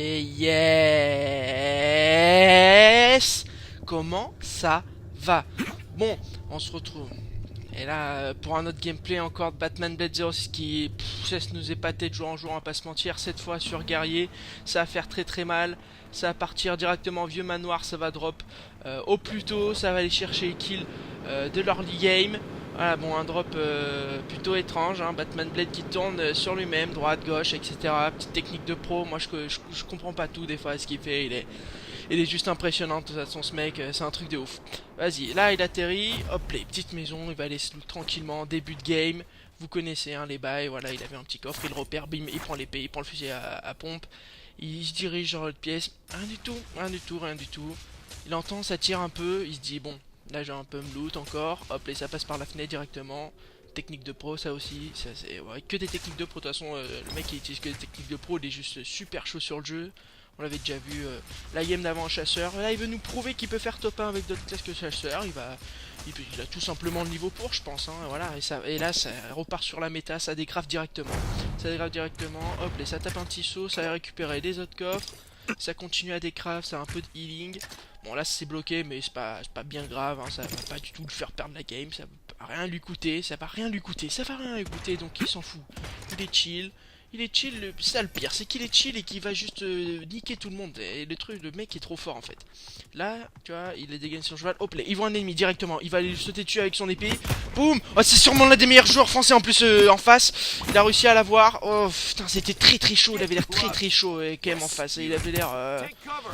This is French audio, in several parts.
Et yes. Comment ça va? Bon, on se retrouve. Et là, pour un autre gameplay encore de Batman Blade Zero qui cesse nous épater de jour en jour, on va pas se mentir. Cette fois sur guerrier, ça va faire très très mal. Ça va partir directement vieux manoir, ça va drop au plus tôt. Ça va aller chercher les kills de l'early game. Voilà, bon, un drop plutôt étrange, hein, Batman Blade qui tourne sur lui-même, droite, gauche, etc. Petite technique de pro, moi je comprends pas tout des fois ce qu'il fait, il est juste impressionnant de toute façon ce mec, c'est un truc de ouf. Vas-y, là il atterrit, hop, les petites maisons, il va aller tranquillement, début de game, vous connaissez hein, les bails, voilà, il avait un petit coffre, il repère, bim, il prend l'épée, il prend le fusil à pompe, il se dirige dans l'autre pièce, rien du tout, rien du tout, rien du tout. Il entend, ça tire un peu, il se dit bon, là j'ai un peu me loot encore, hop, et ça passe par la fenêtre directement. Technique de pro, ça aussi, ça c'est ouais, que des techniques de pro. De toute façon, le mec qui utilise que des techniques de pro, il est juste super chaud sur le jeu. On l'avait déjà vu, la game d'avant en chasseur. Là, il veut nous prouver qu'il peut faire top 1 avec d'autres classes que chasseur. Il a tout simplement le niveau pour, je pense. Hein, voilà, et là, ça repart sur la méta, ça dégrave directement. Ça dégrave directement, hop, et ça tape un petit saut, ça va récupérer les autres coffres. Ça continue à décrave, ça a un peu de healing. Bon là c'est bloqué mais c'est pas bien grave, hein, ça va pas du tout le faire perdre la game, ça va rien lui coûter, ça va rien lui coûter, donc il s'en fout. Il est chill, c'est ça le pire, c'est qu'il est chill et qu'il va juste niquer tout le monde. Et le mec est trop fort en fait. Là, tu vois, il a dégainé son cheval, hop là, il voit un ennemi directement, il va aller lui sauter dessus avec son épée, boum. Oh, c'est sûrement l'un des meilleurs joueurs français en plus en face. Il a réussi à l'avoir. Oh putain, c'était très chaud, il avait l'air très chaud quand même en face. Et il avait l'air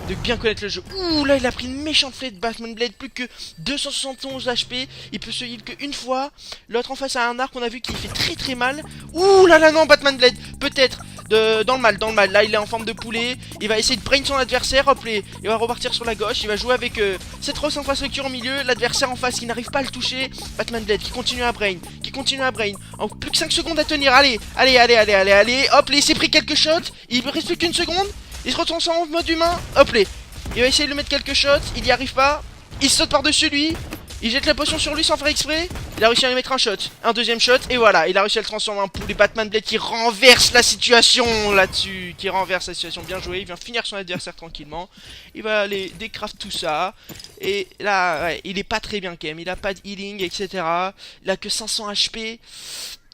de bien connaître le jeu. Ouh là, il a pris une méchante flèche de Batman Blade, plus que 271 HP. Il peut se heal qu'une fois. L'autre en face a un arc, on a vu qu'il fait très mal. Ouh là non, Batman Blade, peut-être dans le mal. Là, il est en forme de poulet. Il va essayer de brain son adversaire. Hop, il va repartir sur la gauche. Il va jouer avec cette grosse infrastructure au milieu. L'adversaire en face qui n'arrive pas à le toucher. Batman Blade qui continue à brain. En plus que 5 secondes à tenir. Allez. Hop, il s'est pris quelques shots. Il reste plus qu'une seconde. Il se retransforme en mode humain. Hop, il va essayer de le mettre quelques shots. Il n'y arrive pas. Il saute par-dessus lui. Il jette la potion sur lui sans faire exprès. Il a réussi à lui mettre un shot, un deuxième shot, et voilà, il a réussi à le transformer en poulet. Batman Blade qui renverse la situation là-dessus, bien joué. Il vient finir son adversaire tranquillement. Il va aller décraft tout ça. Et là, ouais, il est pas très bien quand même. Il a pas de healing, etc. Il a que 500 HP.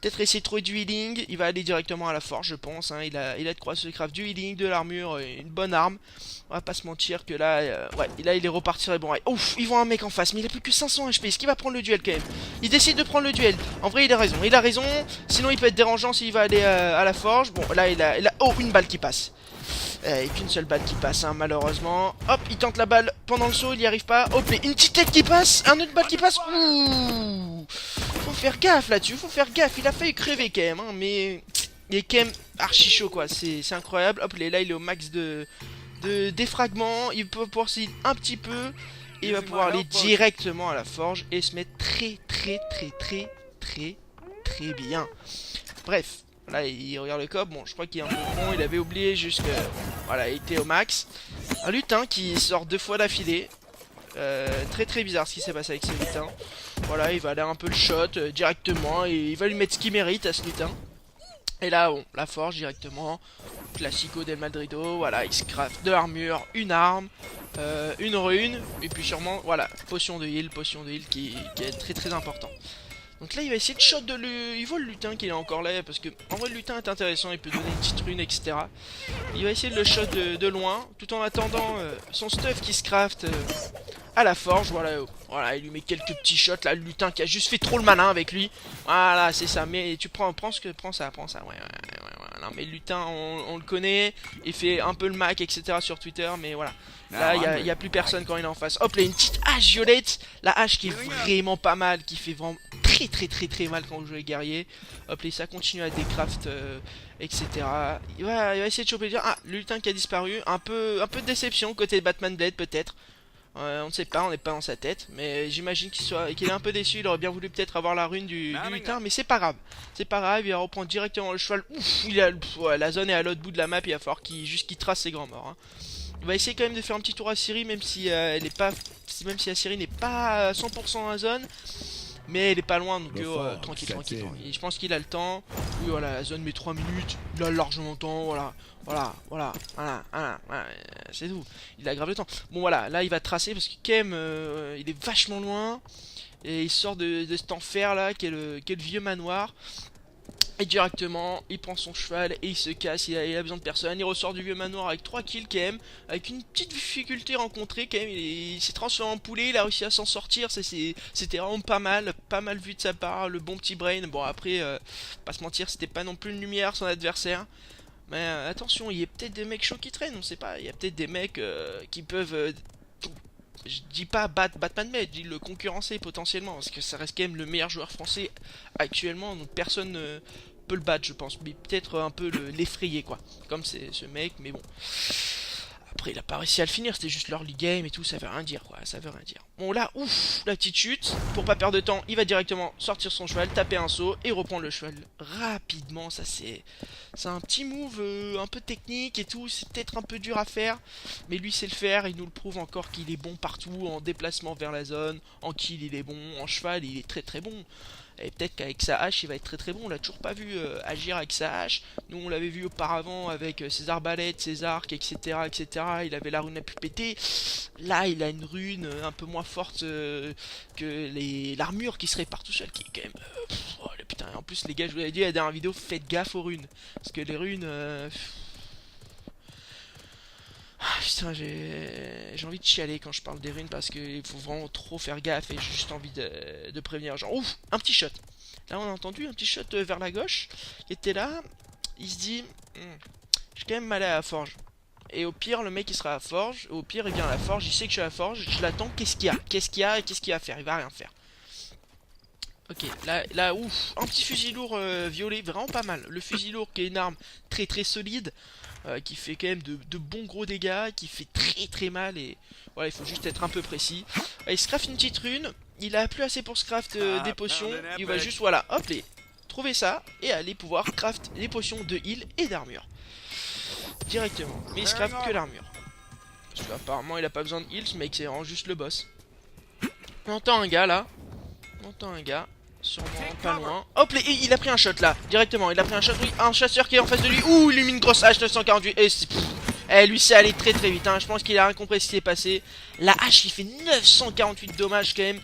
Peut-être essayer de trouver du healing. Il va aller directement à la forge, je pense. Hein. Il a de quoi se craft du healing, de l'armure, une bonne arme. On va pas se mentir que là, ouais, là il est reparti sur les bons rails. Ouf, ils voient un mec en face, mais il a plus que 500 HP. Est-ce qu'il va prendre le duel quand même? Il décide de prendre le duel. En vrai, il a raison. Sinon, il peut être dérangeant s'il va aller à la forge. Bon, là, il a. Oh, une balle qui passe. Et qu'une seule balle qui passe, hein, malheureusement. Hop, il tente la balle pendant le saut, il y arrive pas. Hop, et une petite tête qui passe. Un autre balle qui passe. Ouh. Faut faire gaffe là-dessus, Il a failli crever quand même, hein, mais il est quand même archi chaud quoi. C'est incroyable. Hop, là, il est au max de défragments. Il peut pouvoir s'y un petit peu. Et il va pouvoir aller directement à la forge et se mettre très bien. Bref. Là, il regarde le cop. Bon, je crois qu'il est un peu con. Il avait oublié juste que. Voilà, il était au max. Un lutin qui sort 2 fois d'affilée. Très bizarre ce qui s'est passé avec ce lutin. Voilà, il va aller un peu le shot directement. Et il va lui mettre ce qu'il mérite à ce lutin. Et là, bon, la forge directement. Classico del Madrido. Voilà, il se craft de l'armure, une arme, une rune. Et puis sûrement, voilà, potion de heal qui est très important. Donc là il va essayer de shot de lui. Il voit le lutin qu'il est encore là. Parce que en vrai le lutin est intéressant. Il peut donner une petite rune etc. Il va essayer de le shot de loin. Tout en attendant son stuff qui se craft à la forge. Voilà il lui met quelques petits shots. Là le lutin qui a juste fait trop le malin avec lui. Voilà c'est ça. Mais tu prends ça. Ouais. Non mais le lutin on le connaît. Il fait un peu le Mac etc sur Twitter. Mais voilà. Là il y a plus personne quand il est en face. Hop là une petite hache violette. La hache qui est vraiment pas mal. Qui fait vraiment très mal quand vous jouez guerrier. Hop là ça continue à décraft etc. Il va essayer de choper le le lutin qui a disparu. Un peu de déception côté de Batman Blade peut-être. On ne sait pas, on n'est pas dans sa tête. Mais j'imagine qu'il est un peu déçu. Il aurait bien voulu peut-être avoir la rune du lutin. Mais c'est pas grave. Il va reprendre directement le cheval. Ouf, la zone est à l'autre bout de la map. Il va falloir qu'il trace ses grands morts. Hein. Il va essayer quand même de faire un petit tour à Syrie. Même si la Syrie n'est pas 100% dans la zone. Mais elle est pas loin, donc Le fort, tranquille, ça tranquille. tire. Et je pense qu'il a le temps. Oui, voilà, la zone met 3 minutes. Il a largement le temps, voilà. Voilà, c'est tout. Il a grave le temps. Bon, voilà, là, il va tracer parce que Kem, il est vachement loin. Et il sort de cet enfer là, qui est le vieux manoir. Et directement, il prend son cheval et il se casse, il a besoin de personne. Il ressort du vieux manoir avec 3 kills quand même, avec une petite difficulté rencontrée quand même. Il s'est transformé en poulet, il a réussi à s'en sortir, c'était vraiment pas mal vu de sa part, le bon petit brain. Bon après, pas se mentir, c'était pas non plus une lumière son adversaire. Mais attention, il y a peut-être des mecs chauds qui traînent, on sait pas. Il y a peut-être des mecs qui peuvent je dis pas battre Batman, mais je dis le concurrencer potentiellement, parce que ça reste quand même le meilleur joueur français actuellement, donc personne ne peut le battre, je pense, mais peut-être un peu l'effrayer, quoi, comme c'est ce mec, mais bon. Après, il a pas réussi à le finir, c'était juste l'early game et tout, ça veut rien dire, quoi, ça veut rien dire. Bon, là, ouf, la petite chute, pour pas perdre de temps, il va directement sortir son cheval, taper un saut et reprendre le cheval rapidement, ça c'est un petit move un peu technique et tout, c'est peut-être un peu dur à faire, mais lui sait le faire, il nous le prouve encore qu'il est bon partout, en déplacement vers la zone, en kill il est bon, en cheval il est très très bon. Et peut-être qu'avec sa hache il va être très très bon, on l'a toujours pas vu agir avec sa hache. Nous on l'avait vu auparavant avec ses arbalètes, ses arcs, etc. etc. Il avait la rune à pu péter. Là il a une rune un peu moins forte que l'armure qui se répare tout seul, qui est quand même... oh, putain, en plus les gars, je vous l'avais dit à la dernière vidéo, faites gaffe aux runes. Parce que les runes... putain, j'ai envie de chialer quand je parle des runes parce qu'il faut vraiment trop faire gaffe et j'ai juste envie de prévenir. Genre, ouf, un petit shot. Là, on a entendu un petit shot vers la gauche qui était là. Il se dit, j'ai quand même mal à la forge. Et au pire, le mec il sera à la forge. Au pire, il vient à la forge. Il sait que je suis à la forge. Je l'attends. Qu'est-ce qu'il y a? Qu'est-ce qu'il y a? Et qu'est-ce qu'il va faire? Il va rien faire. Ok, là, ouf, un petit fusil lourd violet, vraiment pas mal. Le fusil lourd qui est une arme très très solide, qui fait quand même de bons gros dégâts, qui fait très très mal et voilà, il faut juste être un peu précis. Il se craft une petite rune, il a plus assez pour se craft des potions, il va juste voilà, hop, les trouver ça et aller pouvoir craft des potions de heal et d'armure directement. Mais il se craft que l'armure. Parce qu'apparemment il a pas besoin de heal, ce mec c'est vraiment juste le boss. On entend un gars là, on entend un gars. Sûrement pas loin. Hop, il a pris un shot là, directement. Il a pris un shot, oui, un chasseur qui est en face de lui. Ouh, il lui met une grosse hache 948. Et lui, c'est allé très très vite. Hein. Je pense qu'il a rien compris ce qui est passé. La hache, il fait 948 dommages quand même.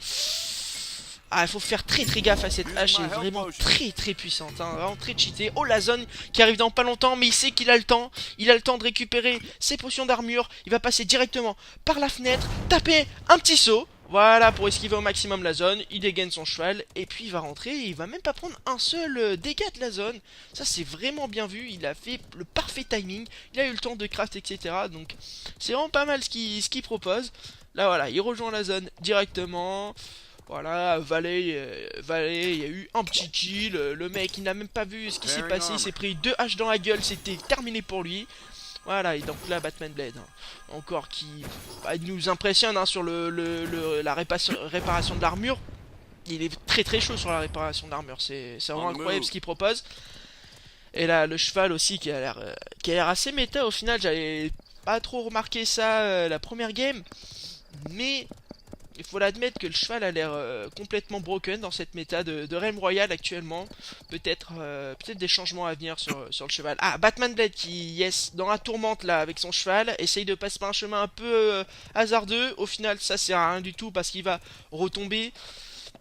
Ah, il faut faire très très gaffe à cette hache. Elle est vraiment très très puissante. Hein. Vraiment très cheatée. Oh, la zone qui arrive dans pas longtemps. Mais il sait qu'il a le temps. Il a le temps de récupérer ses potions d'armure. Il va passer directement par la fenêtre. Taper un petit saut. Voilà, pour esquiver au maximum la zone, il dégaine son cheval, et puis il va rentrer, et il va même pas prendre un seul dégât de la zone. Ça c'est vraiment bien vu, il a fait le parfait timing, il a eu le temps de craft, etc. Donc c'est vraiment pas mal ce qu'il propose. Là voilà, il rejoint la zone directement. Voilà, Valet, il y a eu un petit kill, le mec il n'a même pas vu ce qui s'est passé, il s'est pris 2 haches dans la gueule, c'était terminé pour lui. Voilà, et donc là, Batman Blade, hein, encore qui il nous impressionne hein, sur la réparation de l'armure. Il est très très chaud sur la réparation de l'armure, c'est vraiment incroyable ce qu'il propose. Et là, le cheval aussi qui a l'air assez méta au final, j'avais pas trop remarqué ça la première game. Mais il faut l'admettre que le cheval a l'air complètement broken dans cette méta de Realm Royale actuellement. Peut-être des changements à venir sur le cheval. Ah, Batman Blade qui, yes, dans la tourmente là avec son cheval, essaye de passer par un chemin un peu hasardeux. Au final, ça sert à rien du tout parce qu'il va retomber.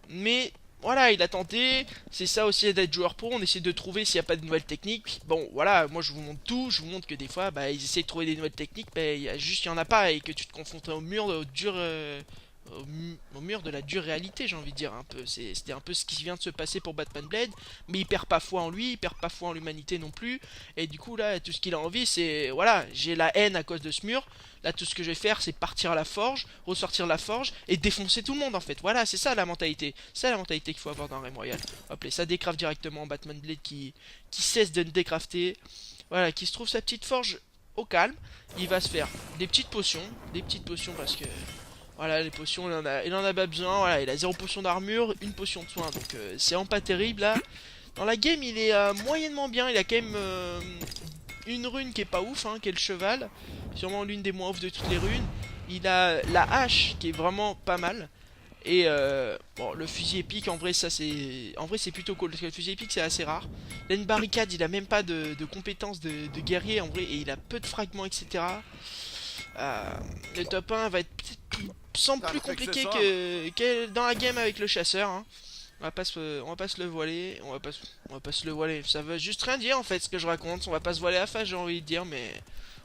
Mais voilà, il a tenté. C'est ça aussi d'être joueur pro. On essaie de trouver s'il n'y a pas de nouvelles techniques. Bon, voilà, moi je vous montre tout. Je vous montre que des fois, bah, ils essaient de trouver des nouvelles techniques. Bah, il y en a pas et que tu te confrontes au mur, au mur de la dure réalité, j'ai envie de dire un peu. C'était un peu ce qui vient de se passer pour Batman Blade, mais il perd pas foi en lui, il perd pas foi en l'humanité non plus, et du coup là, tout ce qu'il a envie, c'est, voilà, j'ai la haine à cause de ce mur, là tout ce que je vais faire, c'est partir à la forge, ressortir la forge, et défoncer tout le monde en fait, voilà, c'est ça la mentalité, c'est la mentalité qu'il faut avoir dans Realm Royale. Hop là, ça décraft directement, Batman Blade qui cesse de décrafter, voilà, qui se trouve sa petite forge au calme, il va se faire des petites potions parce que... Voilà, les potions, il en a pas besoin. Voilà, il a 0 potion d'armure, une potion de soin. Donc c'est vraiment pas terrible là. Dans la game, il est moyennement bien. Il a quand même une rune qui est pas ouf, hein, qui est le cheval. Sûrement l'une des moins ouf de toutes les runes. Il a la hache qui est vraiment pas mal. Et bon, le fusil épique, en vrai, ça c'est. En vrai, c'est plutôt cool parce que le fusil épique c'est assez rare. Là, une barricade, il a même pas de compétences de guerrier en vrai, et il a peu de fragments, etc. Le top 1 va être peut-être semble plus compliqué que dans la game avec le chasseur. Hein. On va pas se le voiler, on va pas se le voiler. Ça veut juste rien dire en fait ce que je raconte. On va pas se voiler à la face, j'ai envie de dire, mais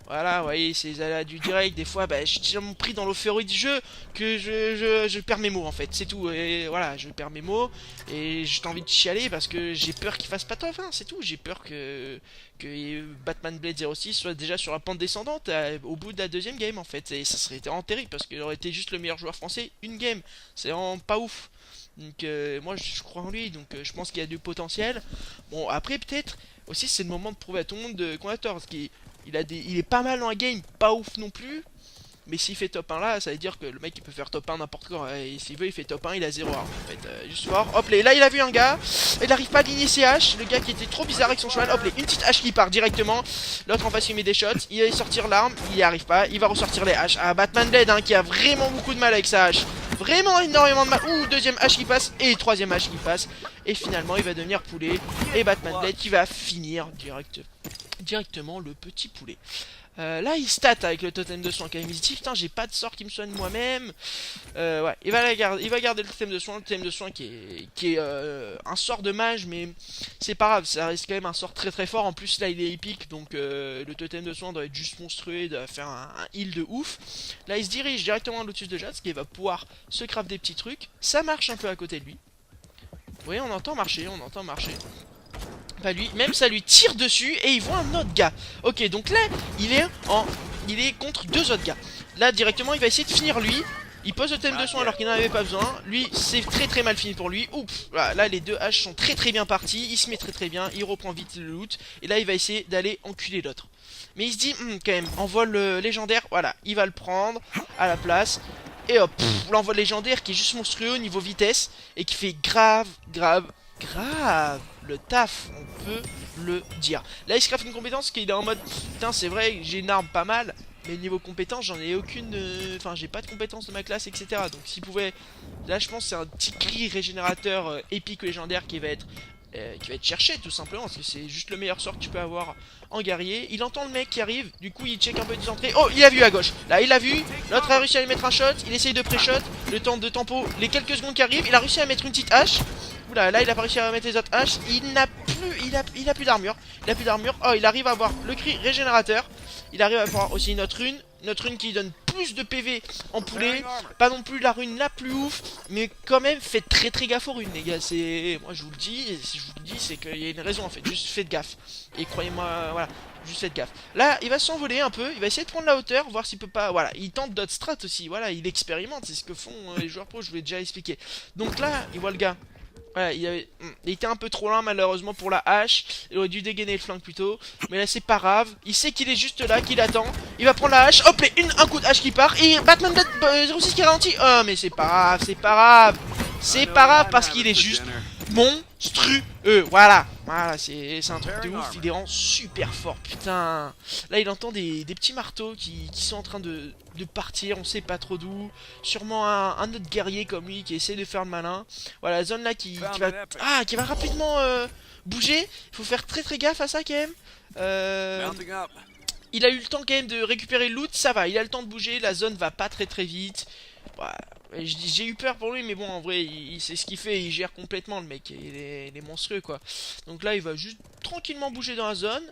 voilà, vous voyez, c'est les aléas du direct. Des fois, bah, je tire mon prix dans l'euphorie du jeu que je perds mes mots en fait, c'est tout. Et voilà, je perds mes mots et j'ai envie de chialer parce que j'ai peur qu'il fasse pas top 1, c'est tout. J'ai peur que Batman Blade 06 soit déjà sur la pente descendante au bout de la deuxième game en fait. Et ça serait vraiment terrible parce qu'il aurait été juste le meilleur joueur français une game. C'est vraiment pas ouf. Donc moi je crois en lui, donc je pense qu'il y a du potentiel. Bon après peut-être aussi c'est le moment de prouver à tout le monde qu'on a tort, parce qu'il il est pas mal dans la game, pas ouf non plus. Mais s'il fait top 1 là, ça veut dire que le mec il peut faire top 1 n'importe quoi. Et s'il veut il fait top 1, il a 0 arme en fait. Juste fort. Hop là il a vu un gars. Il arrive pas à aligner ses haches. Le gars qui était trop bizarre avec son cheval. Hop là, une petite hache qui part directement. L'autre en face il met des shots. Il va sortir l'arme. Il y arrive pas. Il va ressortir les haches. Ah, Batman Blade hein, qui a vraiment beaucoup de mal avec sa hache. Vraiment énormément de mal. Ouh, deuxième hache qui passe. Et troisième hache qui passe. Et finalement il va devenir poulet. Et Batman Blade qui va finir directement le petit poulet. Là il stat avec le totem de soin quand même. Il se dit putain j'ai pas de sort qui me soigne moi-même. Ouais, il va garder le totem de soin qui est un sort de mage, mais c'est pas grave, ça reste quand même un sort très très fort. En plus là il est épique, donc le totem de soin doit être juste monstrueux, il doit faire un heal de ouf. Là il se dirige directement à Lotus de Jade, ce qui va pouvoir se craft des petits trucs. Ça marche un peu à côté de lui. Vous voyez, on entend marcher. Bah lui, même ça lui tire dessus et il voit un autre gars. Ok, donc là, il est contre deux autres gars. Là, directement, il va essayer de finir lui. Il pose le thème de soin alors qu'il n'en avait pas besoin. Lui, c'est très très mal fini pour lui. Oups, là, les deux haches sont très très bien partis. Il se met très très bien, il reprend vite le loot. Et là, il va essayer d'aller enculer l'autre. Mais il se dit, quand même, envol légendaire, voilà, il va le prendre à la place. Et hop, l'envol légendaire qui est juste monstrueux au niveau vitesse et qui fait grave le taf, on peut le dire. Là il se craft une compétence qui est en mode putain c'est vrai j'ai une arme pas mal, mais niveau compétence j'en ai aucune, enfin j'ai pas de compétences de ma classe etc. Donc s'il pouvait, là je pense c'est un petit cri régénérateur épique légendaire qui va être cherché tout simplement, parce que c'est juste le meilleur sort que tu peux avoir en guerrier. Il entend le mec qui arrive, du coup il check un peu des entrées. Oh il a vu à gauche, là il a vu, l'autre a réussi à lui mettre un shot, il essaye de pré-shot, le temps de tempo, les quelques secondes qui arrivent, il a réussi à mettre une petite hache. Oula, là il a pas réussi à mettre les autres haches, il a plus d'armure, oh il arrive à avoir le cri régénérateur, il arrive à avoir aussi notre rune qui donne plus de PV en poulet, pas non plus la rune la plus ouf, mais quand même faites très très gaffe aux runes les gars, c'est, moi je vous le dis, et si je vous le dis c'est qu'il y a une raison en fait, juste faites gaffe, et croyez-moi, voilà, juste faites gaffe. Là il va s'envoler un peu, il va essayer de prendre la hauteur, voir s'il peut pas, voilà, il tente d'autres strats aussi, voilà, il expérimente, c'est ce que font les joueurs pro, je vous l'ai déjà expliqué. Donc là, il voit le gars. Voilà, il était un peu trop loin malheureusement pour la hache. Il aurait dû dégainer le flingue plus tôt. Mais là c'est pas grave. Il sait qu'il est juste là, qu'il attend. Il va prendre la hache. Hop, un coup de hache qui part. Et Batman Blade 06 qui ralentit. Oh mais c'est pas grave, c'est pas grave. C'est pas grave parce qu'il est juste monstrueux. Voilà, c'est un truc de ouf. Il est vraiment super fort. Putain. Là il entend des petits marteaux qui sont en train de partir. On sait pas trop d'où. Sûrement un autre guerrier comme lui qui essaie de faire le malin. Voilà, la zone là qui va rapidement bouger. Il faut faire très très gaffe à ça quand même. Il a eu le temps quand même de récupérer le loot. Ça va, il a le temps de bouger. La zone va pas très très vite. J'ai eu peur pour lui, mais bon, en vrai, il sait ce qu'il fait, il gère complètement le mec, il est monstrueux quoi. Donc là, il va juste tranquillement bouger dans la zone.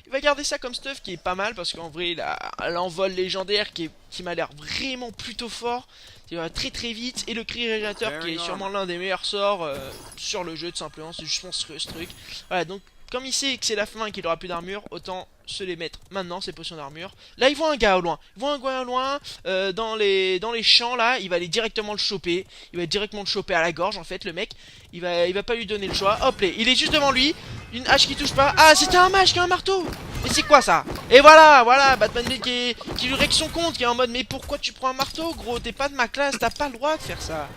Il va garder ça comme stuff qui est pas mal, parce qu'en vrai, il a l'envol légendaire qui m'a l'air vraiment plutôt fort. Il va très très vite, et le cri régénérateur qui est sûrement l'un des meilleurs sorts sur le jeu, tout simplement, c'est juste monstrueux ce truc. Voilà, donc comme il sait que c'est la fin et qu'il aura plus d'armure, autant se les mettre maintenant, ces potions d'armure. Là, il voit un gars au loin. Dans les champs, là. Il va aller directement le choper. Il va directement le choper à la gorge, en fait, le mec. Il va pas lui donner le choix. Hop, là, il est juste devant lui. Une hache qui touche pas. Ah, c'était un mage qui a un marteau. Mais c'est quoi ça? Et voilà, Batman qui lui règle son compte, qui est en mode, mais pourquoi tu prends un marteau, gros? T'es pas de ma classe, t'as pas le droit de faire ça.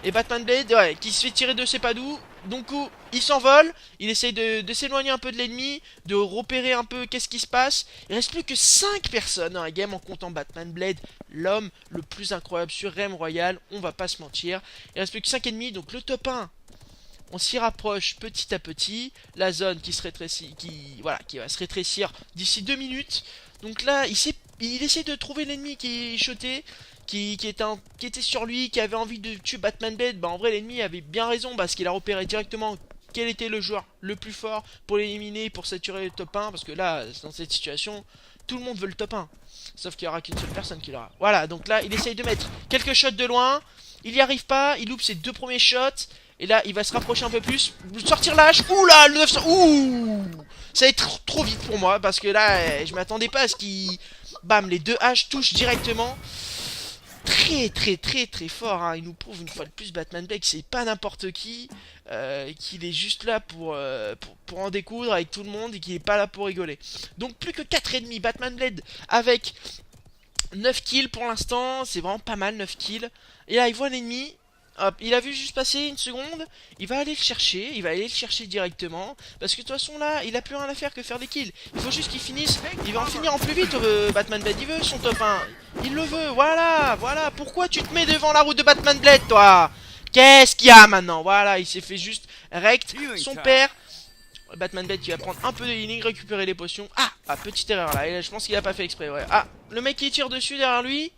Et Batman Blade, ouais, qui se fait tirer de ses pas d'où. Donc, il s'envole, il essaye de s'éloigner un peu de l'ennemi, de repérer un peu qu'est-ce qui se passe. Il reste plus que 5 personnes dans la game en comptant Batman Blade, l'homme le plus incroyable sur Realm Royale, on va pas se mentir. Il reste plus que 5 ennemis, donc le top 1, on s'y rapproche petit à petit. La zone qui se rétrécit, qui va se rétrécir d'ici 2 minutes. Donc là, il essaie de trouver l'ennemi qui est shoté. Qui était sur lui, qui avait envie de tuer Batman Blade. Bah en vrai l'ennemi avait bien raison parce qu'il a repéré directement quel était le joueur le plus fort pour l'éliminer, pour saturer le top 1. Parce que là, dans cette situation, tout le monde veut le top 1. Sauf qu'il n'y aura qu'une seule personne qui l'aura. Voilà, donc là il essaye de mettre quelques shots de loin. Il n'y arrive pas, il loupe ses 2 premiers shots. Et là il va se rapprocher un peu plus. Sortir l'âge. Ouh là, le 900. Ouh, ça va être trop vite pour moi. Parce que là je m'attendais pas à ce qu'il... Bam, les 2 haches touchent directement. Très fort, hein. Il nous prouve une fois de plus Batman Blade que c'est pas n'importe qui, qu'il est juste là pour en découdre avec tout le monde et qu'il est pas là pour rigoler. Donc plus que 4 ennemis, Batman Blade avec 9 kills pour l'instant, c'est vraiment pas mal 9 kills. Et là il voit l'ennemi, hop, il a vu juste passer une seconde, il va aller le chercher directement. Parce que de toute façon là, il a plus rien à faire que faire des kills. Il faut juste qu'il finisse, il va en finir en plus vite Batman Blade, il veut son top 1. Il le veut, voilà. Pourquoi tu te mets devant la route de Batman Blade, toi? Qu'est-ce qu'il y a maintenant? Voilà, il s'est fait juste rect. Son père, Batman Blade qui va prendre un peu de healing, récupérer les potions. Ah, petite erreur là, et je pense qu'il a pas fait exprès, ouais. Ah, le mec qui tire dessus derrière lui.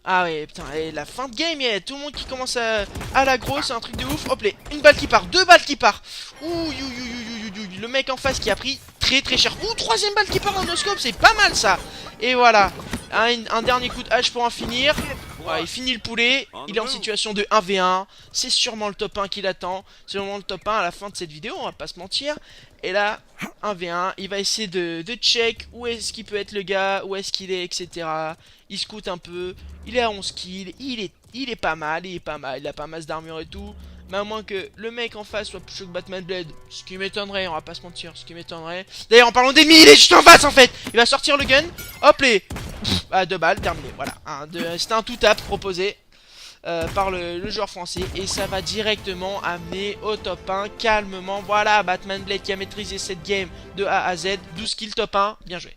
Ah ouais, putain, et la fin de game, il y a tout le monde qui commence à l'aggro, c'est un truc de ouf. Hop, les, une balle qui part, 2 balles qui partent. Ouh, le mec en face qui a pris très cher. Ouh, 3ème balle qui part en no-scope, c'est pas mal ça. Et voilà, un dernier coup de hache pour en finir. Ouais, il finit le poulet, il est en situation de 1v1. C'est sûrement le top 1 qui l'attend. C'est vraiment le top 1 à la fin de cette vidéo, on va pas se mentir. Et là, 1v1, il va essayer de check où est-ce qu'il peut être le gars, où est-ce qu'il est, etc. Il scoute un peu, il est à 11 kills, il est pas mal, il a pas masse d'armure et tout. Mais à moins que le mec en face soit plus chaud que Batman Blade, ce qui m'étonnerait, on va pas se mentir, ce qui m'étonnerait. D'ailleurs, en parlant d'ennemis, il est juste en face en fait. Il va sortir le gun, hop les... Ah, 2 balles, terminé, voilà. C'était un tout-tap proposé par le joueur français. Et ça va directement amener au top 1, calmement. Voilà, Batman Blade qui a maîtrisé cette game de A à Z. 12 kills top 1, bien joué.